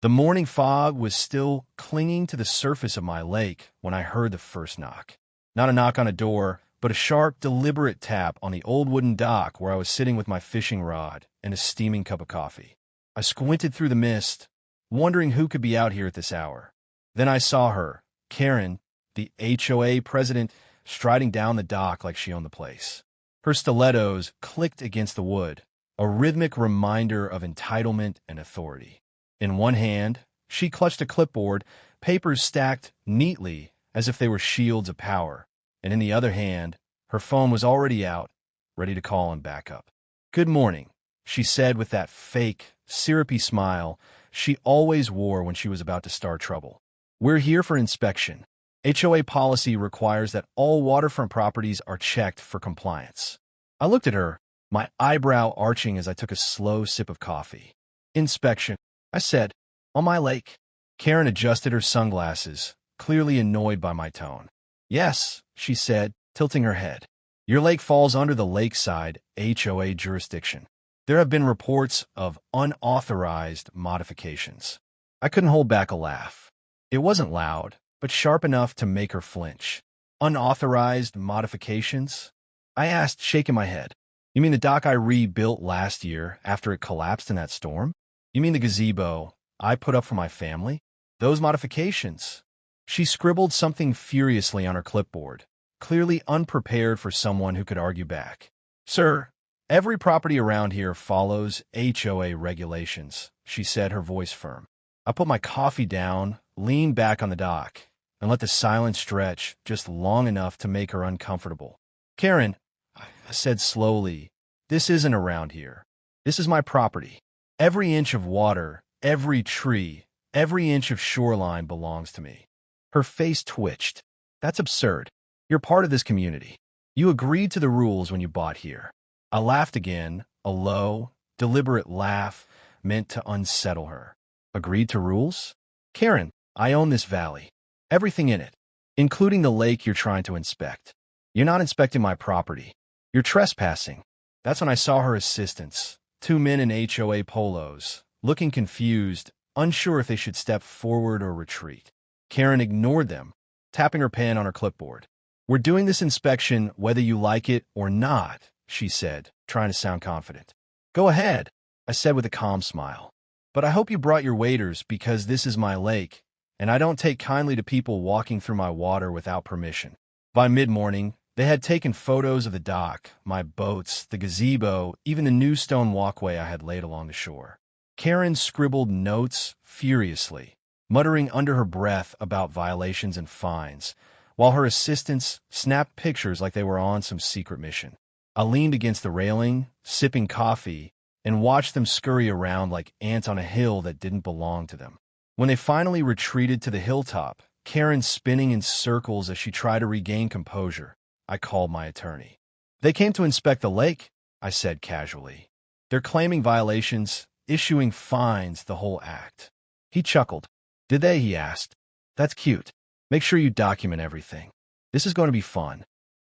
The morning fog was still clinging to the surface of my lake when I heard the first knock. Not a knock on a door, but a sharp, deliberate tap on the old wooden dock where I was sitting with my fishing rod and a steaming cup of coffee. I squinted through the mist, wondering who could be out here at this hour. Then I saw her, Karen, the HOA president, striding down the dock like she owned the place. Her stilettos clicked against the wood, a rhythmic reminder of entitlement and authority. In one hand, she clutched a clipboard, papers stacked neatly as if they were shields of power, and in the other hand, her phone was already out, ready to call on backup. "Good morning," she said with that fake, syrupy smile she always wore when she was about to start trouble. "We're here for inspection. HOA policy requires that all waterfront properties are checked for compliance." I looked at her, my eyebrow arching as I took a slow sip of coffee. "Inspection," I said, "on my lake." Karen adjusted her sunglasses, clearly annoyed by my tone. "Yes," she said, tilting her head. "Your lake falls under the lakeside HOA jurisdiction. There have been reports of unauthorized modifications." I couldn't hold back a laugh. It wasn't loud, but sharp enough to make her flinch. "Unauthorized modifications?" I asked, shaking my head. "You mean the dock I rebuilt last year after it collapsed in that storm? You mean the gazebo I put up for my family? Those modifications?" She scribbled something furiously on her clipboard, clearly unprepared for someone who could argue back. "Sir, every property around here follows HOA regulations," she said, her voice firm. I put my coffee down, leaned back on the dock, and let the silence stretch just long enough to make her uncomfortable. "Karen," I said slowly, "this isn't around here. This is my property. Every inch of water, every tree, every inch of shoreline belongs to me." Her face twitched. "That's absurd. You're part of this community. You agreed to the rules when you bought here." I laughed again, a low, deliberate laugh meant to unsettle her. "Agreed to rules? Karen, I own this valley. Everything in it, including the lake you're trying to inspect. You're not inspecting my property. You're trespassing." That's when I saw her assistants, two men in HOA polos, looking confused, unsure if they should step forward or retreat. Karen ignored them, tapping her pen on her clipboard. "We're doing this inspection whether you like it or not," she said, trying to sound confident. "Go ahead," I said with a calm smile. "But I hope you brought your waders because this is my lake, and I don't take kindly to people walking through my water without permission." By mid-morning, they had taken photos of the dock, my boats, the gazebo, even the new stone walkway I had laid along the shore. Karen scribbled notes furiously, muttering under her breath about violations and fines, while her assistants snapped pictures like they were on some secret mission. I leaned against the railing, sipping coffee, and watched them scurry around like ants on a hill that didn't belong to them. When they finally retreated to the hilltop, Karen spinning in circles as she tried to regain composure, I called my attorney. "They came to inspect the lake," I said casually. "They're claiming violations, issuing fines, the whole act." He chuckled. "Did they?" he asked. "That's cute. Make sure you document everything. This is going to be fun."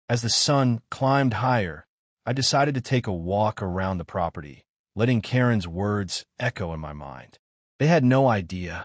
As the sun climbed higher, I decided to take a walk around the property, letting Karen's words echo in my mind. They had no idea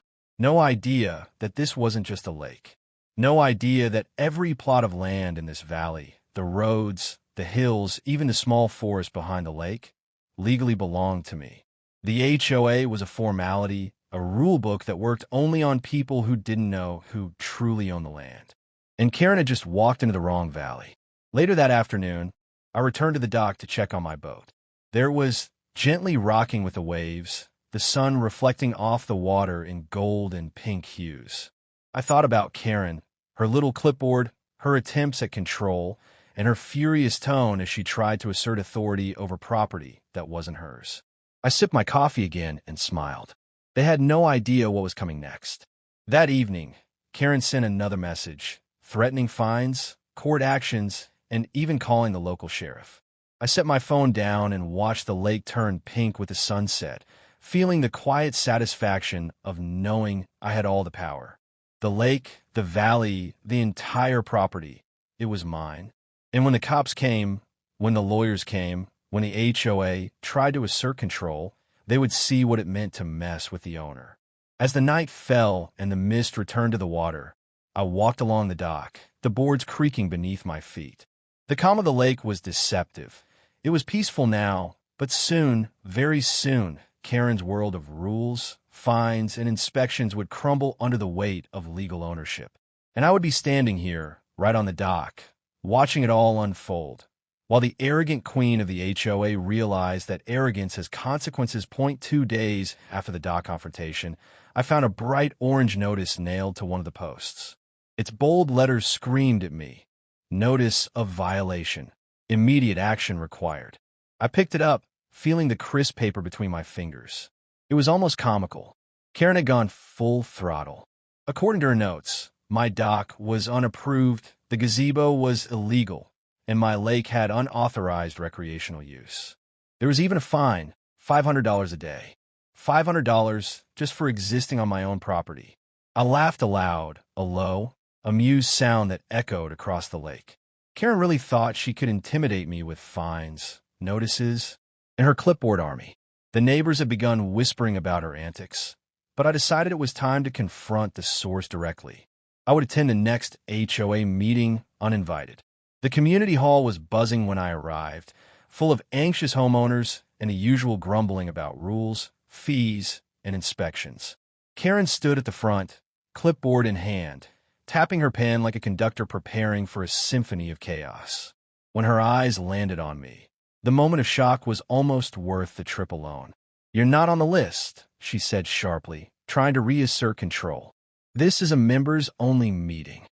that this wasn't just a lake. No idea that every plot of land in this valley, the roads, the hills, even the small forest behind the lake, legally belonged to me. The HOA was a formality, a rule book that worked only on people who didn't know who truly owned the land. And Karen had just walked into the wrong valley. Later that afternoon, I returned to the dock to check on my boat. There it was, gently rocking with the waves, the sun reflecting off the water in gold and pink hues. I thought about Karen, her little clipboard, her attempts at control, and her furious tone as she tried to assert authority over property that wasn't hers. I sipped my coffee again and smiled. They had no idea what was coming next. That evening, Karen sent another message, threatening fines, court actions, and even calling the local sheriff. I set my phone down and watched the lake turn pink with the sunset, feeling the quiet satisfaction of knowing I had all the power. The lake, the valley, the entire property, it was mine. And when the cops came, when the lawyers came, when the HOA tried to assert control, they would see what it meant to mess with the owner. As the night fell and the mist returned to the water, I walked along the dock, the boards creaking beneath my feet. The calm of the lake was deceptive. It was peaceful now, but soon, very soon, Karen's world of rules, fines, and inspections would crumble under the weight of legal ownership. And I would be standing here, right on the dock, watching it all unfold, while the arrogant queen of the HOA realized that arrogance has consequences. 2 days after the dock confrontation, I found a bright orange notice nailed to one of the posts. Its bold letters screamed at me, "Notice of violation. Immediate action required." I picked it up, feeling the crisp paper between my fingers. It was almost comical. Karen had gone full throttle. According to her notes, my dock was unapproved, the gazebo was illegal, and my lake had unauthorized recreational use. There was even a fine, $500 a day. $500 just for existing on my own property. I laughed aloud, a low, amused sound that echoed across the lake. Karen really thought she could intimidate me with fines, notices, and her clipboard army. The neighbors had begun whispering about her antics, but I decided it was time to confront the source directly. I would attend the next HOA meeting uninvited. The community hall was buzzing when I arrived, full of anxious homeowners and the usual grumbling about rules, fees, and inspections. Karen stood at the front, clipboard in hand, tapping her pen like a conductor preparing for a symphony of chaos. When her eyes landed on me, the moment of shock was almost worth the trip alone. "You're not on the list," she said sharply, trying to reassert control. "This is a members-only meeting."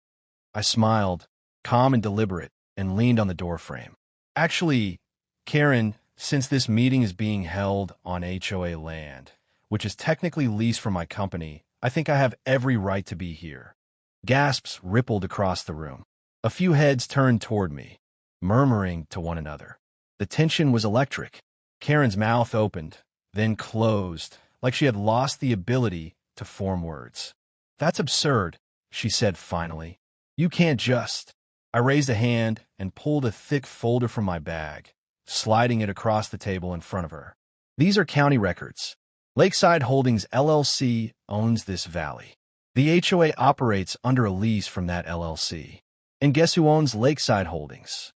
I smiled, calm and deliberate, and leaned on the doorframe. "Actually, Karen, since this meeting is being held on HOA land, which is technically leased from my company, I think I have every right to be here." Gasps rippled across the room. A few heads turned toward me, murmuring to one another. The tension was electric. Karen's mouth opened, then closed, like she had lost the ability to form words. "That's absurd," she said finally. "You can't just—" I raised a hand and pulled a thick folder from my bag, sliding it across the table in front of her. "These are county records. Lakeside Holdings LLC owns this valley. The HOA operates under a lease from that LLC. And guess who owns Lakeside Holdings?"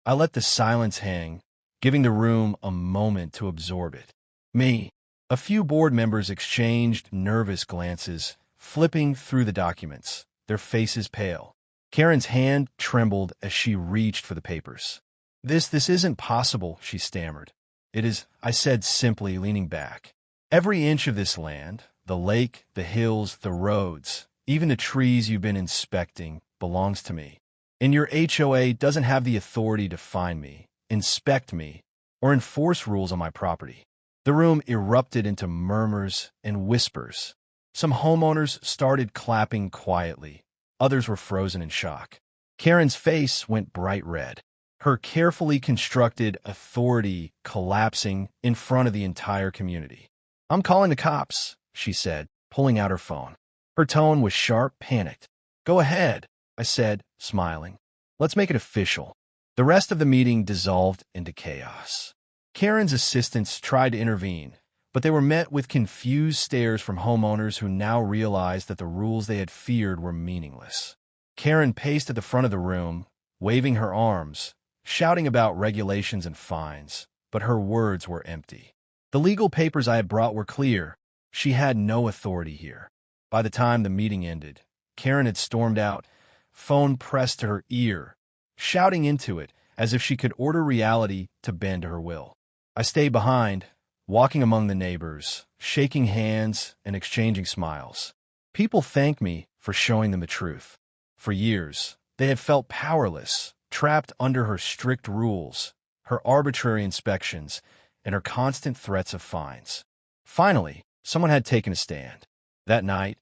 I let the silence hang, giving the room a moment to absorb it. "Me." A few board members exchanged nervous glances, flipping through the documents, their faces pale. Karen's hand trembled as she reached for the papers. This isn't possible," she stammered. "It is," I said simply, leaning back. "Every inch of this land, the lake, the hills, the roads, even the trees you've been inspecting, belongs to me. And your HOA doesn't have the authority to fine me, inspect me, or enforce rules on my property." The room erupted into murmurs and whispers. Some homeowners started clapping quietly. Others were frozen in shock. Karen's face went bright red, her carefully constructed authority collapsing in front of the entire community. "I'm calling the cops," she said, pulling out her phone. Her tone was sharp, panicked. "Go ahead," I said, smiling. "Let's make it official." The rest of the meeting dissolved into chaos. Karen's assistants tried to intervene, but they were met with confused stares from homeowners who now realized that the rules they had feared were meaningless. Karen paced at the front of the room, waving her arms, shouting about regulations and fines, but her words were empty. The legal papers I had brought were clear. She had no authority here. By the time the meeting ended, Karen had stormed out, phone pressed to her ear, shouting into it as if she could order reality to bend to her will. I stayed behind, walking among the neighbors, shaking hands and exchanging smiles. People thanked me for showing them the truth. For years, they had felt powerless, trapped under her strict rules, her arbitrary inspections, and her constant threats of fines. Finally, someone had taken a stand. That night,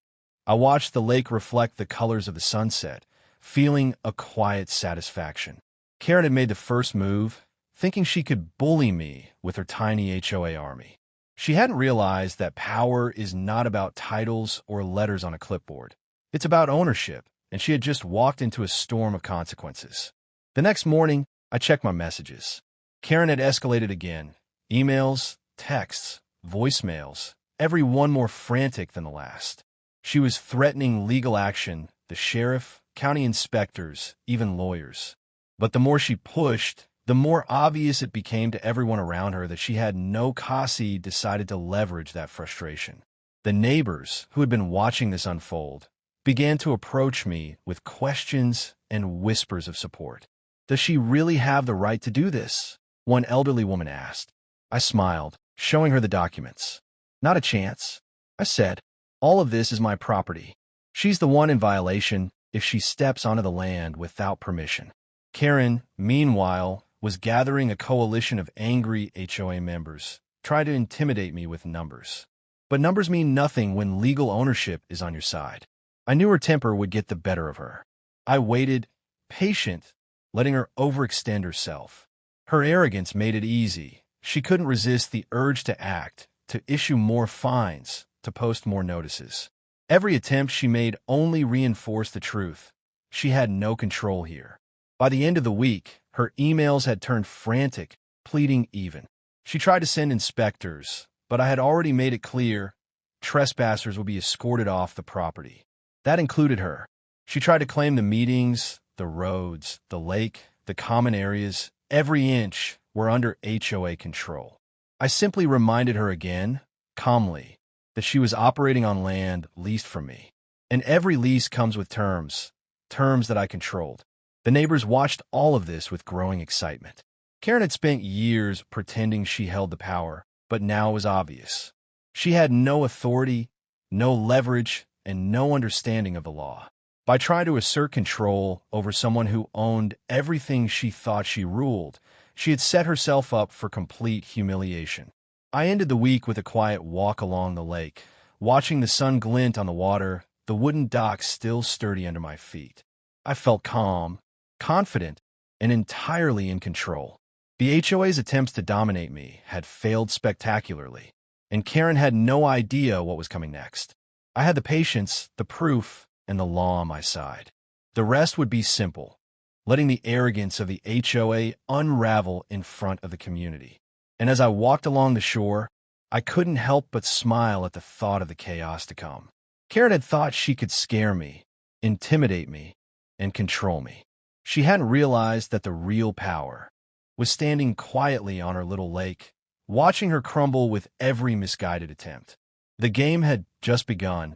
I watched the lake reflect the colors of the sunset, feeling a quiet satisfaction. Karen had made the first move, thinking she could bully me with her tiny HOA army. She hadn't realized that power is not about titles or letters on a clipboard. It's about ownership, and she had just walked into a storm of consequences. The next morning, I checked my messages. Karen had escalated again. Emails, texts, voicemails, every one more frantic than the last. She was threatening legal action, the sheriff, county inspectors, even lawyers. But the more she pushed, the more obvious it became to everyone around her that she had no cause. Decided to leverage that frustration. The neighbors, who had been watching this unfold, began to approach me with questions and whispers of support. "Does she really have the right to do this?" one elderly woman asked. I smiled, showing her the documents. "Not a chance," I said. "All of this is my property. She's the one in violation if she steps onto the land without permission." Karen, meanwhile, was gathering a coalition of angry HOA members, trying to intimidate me with numbers. But numbers mean nothing when legal ownership is on your side. I knew her temper would get the better of her. I waited, patient, letting her overextend herself. Her arrogance made it easy. She couldn't resist the urge to act, to issue more fines, to post more notices. Every attempt she made only reinforced the truth. She had no control here. By the end of the week, her emails had turned frantic, pleading even. She tried to send inspectors, but I had already made it clear trespassers would be escorted off the property. That included her. She tried to claim the meetings, the roads, the lake, the common areas, every inch were under HOA control. I simply reminded her again, calmly, that she was operating on land leased from me. And every lease comes with terms that I controlled. The neighbors watched all of this with growing excitement. Karen had spent years pretending she held the power, but now it was obvious. She had no authority, no leverage, and no understanding of the law. By trying to assert control over someone who owned everything she thought she ruled, she had set herself up for complete humiliation. I ended the week with a quiet walk along the lake, watching the sun glint on the water, the wooden dock still sturdy under my feet. I felt calm, confident, and entirely in control. The HOA's attempts to dominate me had failed spectacularly, and Karen had no idea what was coming next. I had the patience, the proof, and the law on my side. The rest would be simple, letting the arrogance of the HOA unravel in front of the community. And as I walked along the shore, I couldn't help but smile at the thought of the chaos to come. Karen had thought she could scare me, intimidate me, and control me. She hadn't realized that the real power was standing quietly on her little lake, watching her crumble with every misguided attempt. The game had just begun,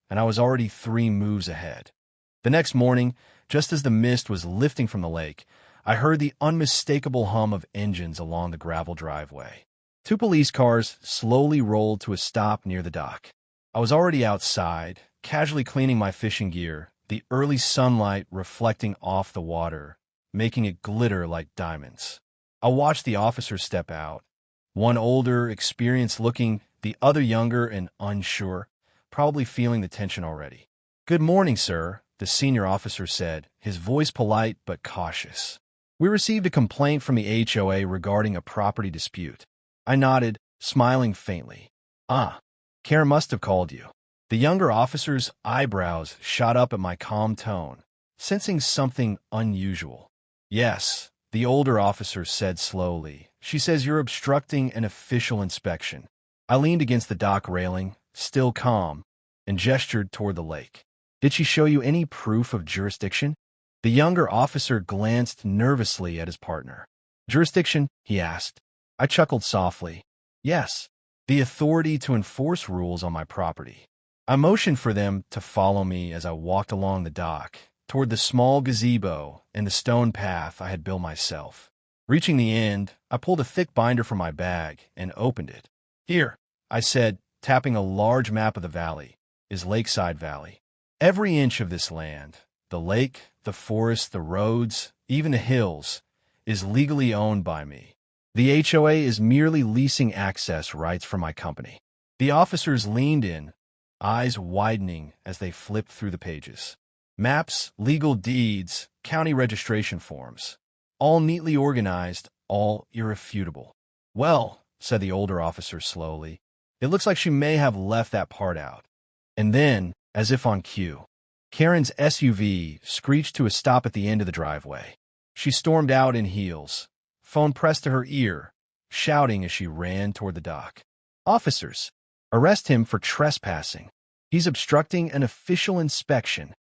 and I was already 3 moves ahead. The next morning, just as the mist was lifting from the lake, I heard the unmistakable hum of engines along the gravel driveway. 2 police cars slowly rolled to a stop near the dock. I was already outside, casually cleaning my fishing gear, the early sunlight reflecting off the water, making it glitter like diamonds. I watched the officers step out, one older, experienced looking, the other younger and unsure, probably feeling the tension already. "Good morning, sir," the senior officer said, his voice polite but cautious. "We received a complaint from the HOA regarding a property dispute." I nodded, smiling faintly. "Ah, Karen must have called you." The younger officer's eyebrows shot up at my calm tone, sensing something unusual. "Yes," the older officer said slowly. "She says you're obstructing an official inspection." I leaned against the dock railing, still calm, and gestured toward the lake. "Did she show you any proof of jurisdiction?" The younger officer glanced nervously at his partner. "Jurisdiction?" he asked. I chuckled softly. "Yes, the authority to enforce rules on my property." I motioned for them to follow me as I walked along the dock, toward the small gazebo and the stone path I had built myself. Reaching the end, I pulled a thick binder from my bag and opened it. "Here," I said, tapping a large map of the valley, is Lakeside Valley. Every inch of this land, the lake, the forest, the roads, even the hills, is legally owned by me. The HOA is merely leasing access rights from my company. The officers leaned in, eyes widening as they flipped through the pages. Maps, legal deeds, county registration forms, all neatly organized, all irrefutable. "Well," said the older officer slowly, "it looks like she may have left that part out." And then, as if on cue, Karen's SUV screeched to a stop at the end of the driveway. She stormed out in heels, phone pressed to her ear, shouting as she ran toward the dock. "Officers, Arrest him for trespassing. He's obstructing an official inspection.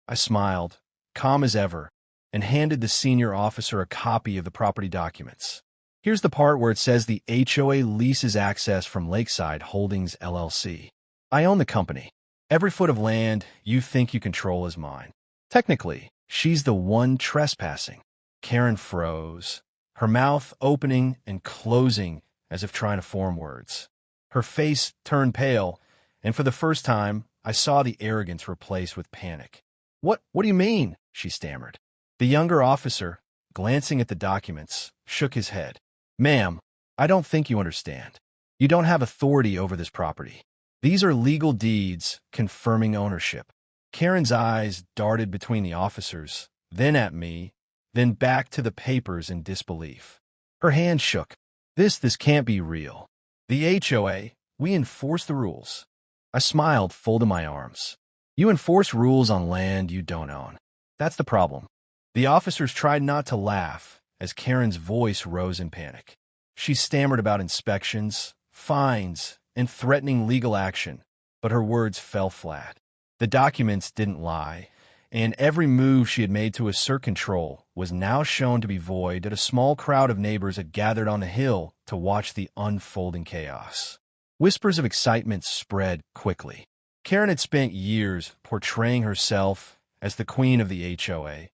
I smiled, calm as ever, and handed the senior officer a copy of the property documents. Here's the part where it says the HOA leases access from Lakeside Holdings LLC. I own the company. Every foot of land you think you control is mine. Technically, she's the one trespassing. Karen froze, her mouth opening and closing as if trying to form words. Her face turned pale, and for the first time, I saw the arrogance replaced with panic. What do you mean?" she stammered. The younger officer, glancing at the documents, shook his head. "Ma'am, I don't think you understand. You don't have authority over this property. These are legal deeds confirming ownership." Karen's eyes darted between the officers, then at me, then back to the papers in disbelief. Her hand shook. This can't be real. The HOA, we enforce the rules." I smiled, folding my arms. "You enforce rules on land you don't own. That's the problem." The officers tried not to laugh as Karen's voice rose in panic. She stammered about inspections, fines, and threatening legal action, but her words fell flat. The documents didn't lie, and every move she had made to assert control was now shown to be void that a small crowd of neighbors had gathered on the hill to watch the unfolding chaos. Whispers of excitement spread quickly. Karen had spent years portraying herself as the queen of the HOA,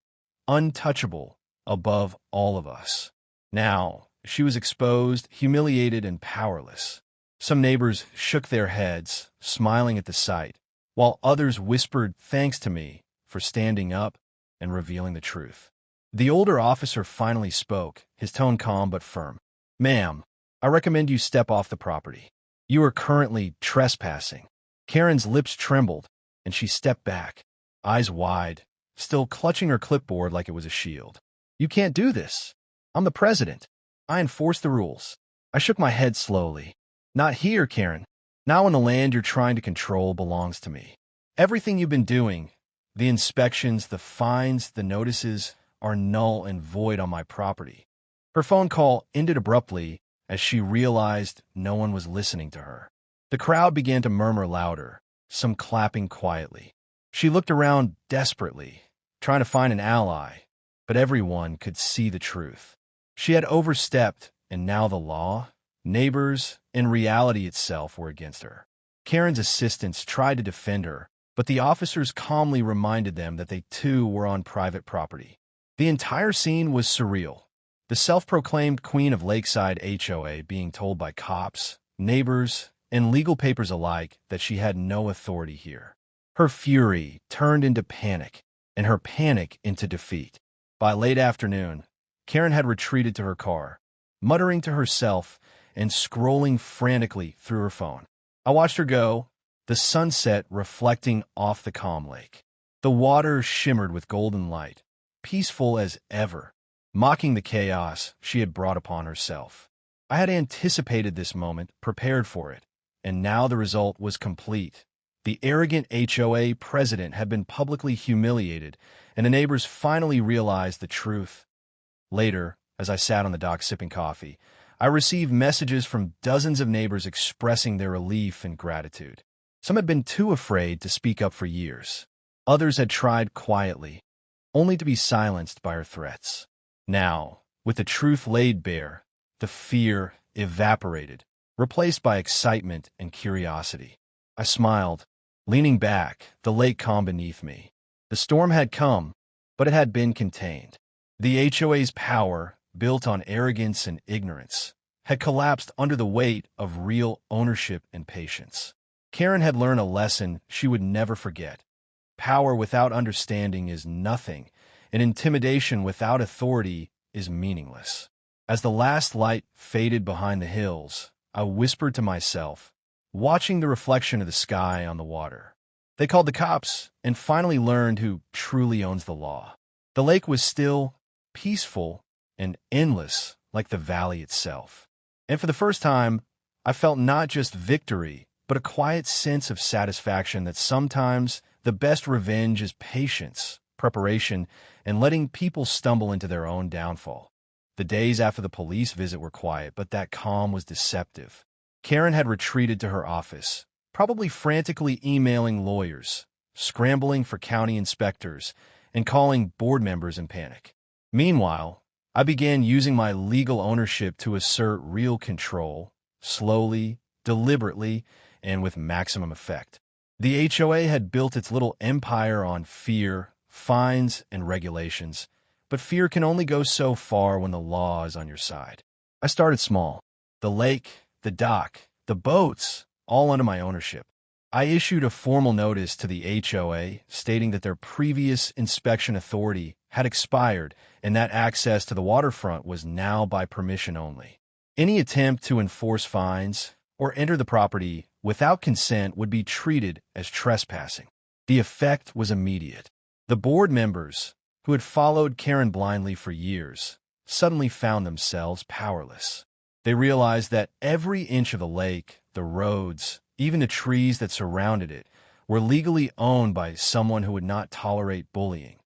untouchable above all of us. Now, she was exposed, humiliated, and powerless. Some neighbors shook their heads, smiling at the sight, while others whispered thanks to me for standing up and revealing the truth. The older officer finally spoke, his tone calm but firm. "Ma'am, I recommend you step off the property. You are currently trespassing." Karen's lips trembled, and she stepped back, eyes wide, still clutching her clipboard like it was a shield. "You can't do this. I'm the president. I enforce the rules." I shook my head slowly. "Not here, Karen. Now when the land you're trying to control belongs to me. Everything you've been doing, the inspections, the fines, the notices, are null and void on my property." Her phone call ended abruptly as she realized no one was listening to her. The crowd began to murmur louder, some clapping quietly. She looked around desperately, trying to find an ally, but everyone could see the truth. She had overstepped, and now the law, neighbors, and reality itself were against her. Karen's assistants tried to defend her, but the officers calmly reminded them that they too were on private property. The entire scene was surreal. The self-proclaimed queen of Lakeside HOA being told by cops, neighbors, and legal papers alike that she had no authority here. Her fury turned into panic, and her panic into defeat. By late afternoon, Karen had retreated to her car, muttering to herself and scrolling frantically through her phone. I watched her go, the sunset reflecting off the calm lake. The water shimmered with golden light, peaceful as ever, mocking the chaos she had brought upon herself. I had anticipated this moment, prepared for it, and now the result was complete. The arrogant HOA president had been publicly humiliated, and the neighbors finally realized the truth. Later, as I sat on the dock sipping coffee, I received messages from dozens of neighbors expressing their relief and gratitude. Some had been too afraid to speak up for years. Others had tried quietly, only to be silenced by her threats. Now, with the truth laid bare, the fear evaporated, replaced by excitement and curiosity. I smiled, leaning back, the lake calm beneath me. The storm had come, but it had been contained. The HOA's power, built on arrogance and ignorance, had collapsed under the weight of real ownership and patience. Karen had learned a lesson she would never forget. Power without understanding is nothing, and intimidation without authority is meaningless. As the last light faded behind the hills, I whispered to myself, watching the reflection of the sky on the water. They called the cops and finally learned who truly owns the law. The lake was still, peaceful, and endless like the valley itself. And for the first time, I felt not just victory, but a quiet sense of satisfaction that sometimes the best revenge is patience, preparation, and letting people stumble into their own downfall. The days after the police visit were quiet, but that calm was deceptive. Karen had retreated to her office, probably frantically emailing lawyers, scrambling for county inspectors, and calling board members in panic. Meanwhile, I began using my legal ownership to assert real control, slowly, deliberately, and with maximum effect. The HOA had built its little empire on fear, fines, and regulations, but fear can only go so far when the law is on your side. I started small. The lake, the dock, the boats, all under my ownership. I issued a formal notice to the HOA stating that their previous inspection authority had expired and that access to the waterfront was now by permission only. Any attempt to enforce fines or enter the property without consent would be treated as trespassing. The effect was immediate. The board members, who had followed Karen blindly for years, suddenly found themselves powerless. They realized that every inch of the lake, the roads, even the trees that surrounded it, were legally owned by someone who would not tolerate bullying.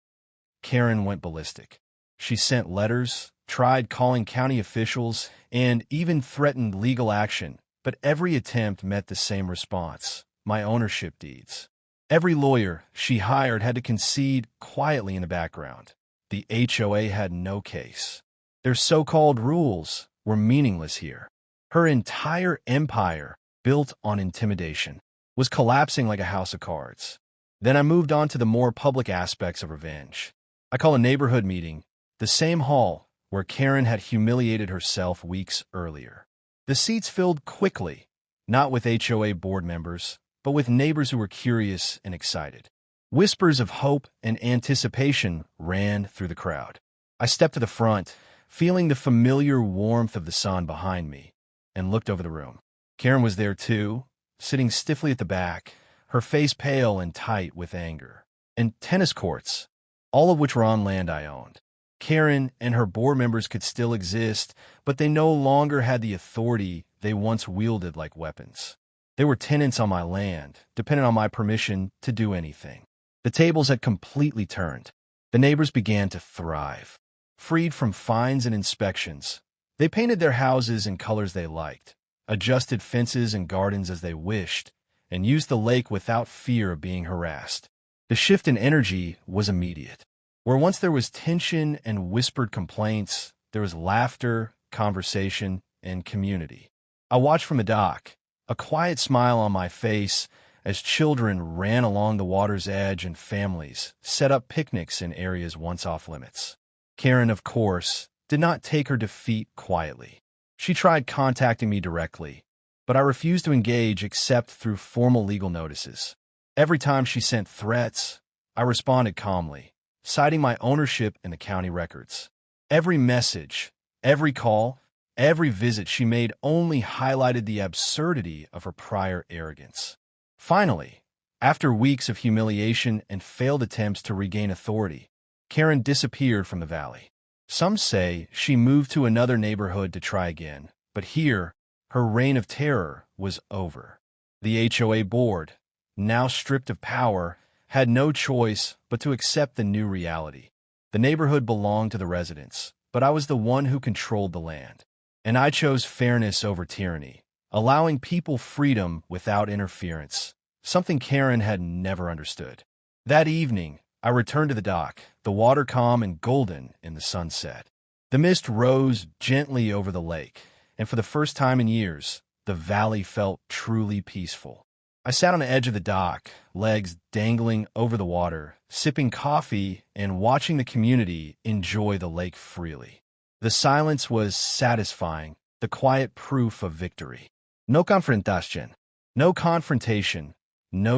Karen went ballistic. She sent letters, tried calling county officials, and even threatened legal action, but every attempt met the same response: my ownership deeds. Every lawyer she hired had to concede quietly in the background. The HOA had no case. Their so-called rules were meaningless here. Her entire empire, built on intimidation, was collapsing like a house of cards. Then I moved on to the more public aspects of revenge. I call a neighborhood meeting, the same hall where Karen had humiliated herself weeks earlier. The seats filled quickly, not with HOA board members, but with neighbors who were curious and excited. Whispers of hope and anticipation ran through the crowd. I stepped to the front, feeling the familiar warmth of the sun behind me, and looked over the room. Karen was there too, sitting stiffly at the back, her face pale and tight with anger. And tennis courts, all of which were on land I owned. Karen and her board members could still exist, but they no longer had the authority they once wielded like weapons. They were tenants on my land, dependent on my permission to do anything. The tables had completely turned. The neighbors began to thrive. Freed from fines and inspections, they painted their houses in colors they liked, adjusted fences and gardens as they wished, and used the lake without fear of being harassed. The shift in energy was immediate. Where once there was tension and whispered complaints, there was laughter, conversation, and community. I watched from the dock, a quiet smile on my face as children ran along the water's edge and families set up picnics in areas once off limits. Karen, of course, did not take her defeat quietly. She tried contacting me directly, but I refused to engage except through formal legal notices. Every time she sent threats, I responded calmly, citing my ownership in the county records. Every message, every call, every visit she made only highlighted the absurdity of her prior arrogance. Finally, after weeks of humiliation and failed attempts to regain authority, Karen disappeared from the valley. Some say she moved to another neighborhood to try again, but here, her reign of terror was over. The HOA board, now stripped of power, had no choice but to accept the new reality. The neighborhood belonged to the residents, but I was the one who controlled the land. And I chose fairness over tyranny, allowing people freedom without interference, something Karen had never understood. That evening, I returned to the dock, the water calm and golden in the sunset. The mist rose gently over the lake, and for the first time in years, the valley felt truly peaceful. I sat on the edge of the dock, legs dangling over the water, sipping coffee and watching the community enjoy the lake freely. The silence was satisfying, the quiet proof of victory. No confrontation, no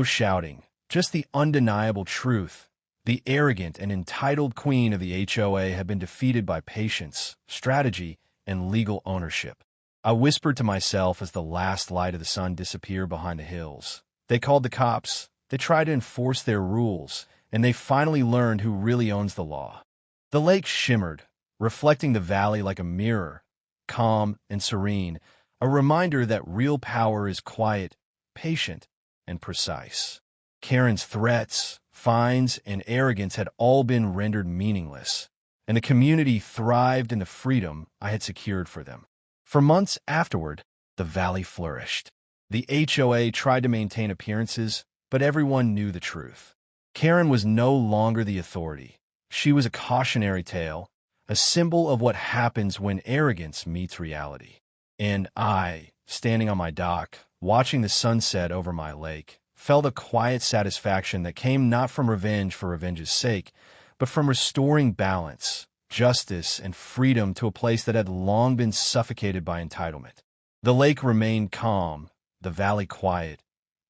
shouting, just the undeniable truth. The arrogant and entitled queen of the HOA had been defeated by patience, strategy, and legal ownership. I whispered to myself as the last light of the sun disappeared behind the hills. They called the cops, they tried to enforce their rules, and they finally learned who really owns the law. The lake shimmered, reflecting the valley like a mirror, calm and serene, a reminder that real power is quiet, patient, and precise. Karen's threats, fines, and arrogance had all been rendered meaningless, and the community thrived in the freedom I had secured for them. For months afterward, the valley flourished. The HOA tried to maintain appearances, but everyone knew the truth. Karen was no longer the authority. She was a cautionary tale, a symbol of what happens when arrogance meets reality. And I, standing on my dock, watching the sunset over my lake, felt a quiet satisfaction that came not from revenge for revenge's sake, but from restoring balance, justice, and freedom to a place that had long been suffocated by entitlement. The lake remained calm, the valley quiet,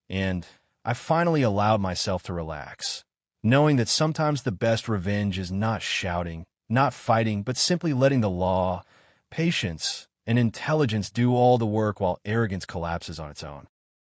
and I finally allowed myself to relax, knowing that sometimes the best revenge is not shouting, not fighting, but simply letting the law, patience, and intelligence do all the work while arrogance collapses on its own.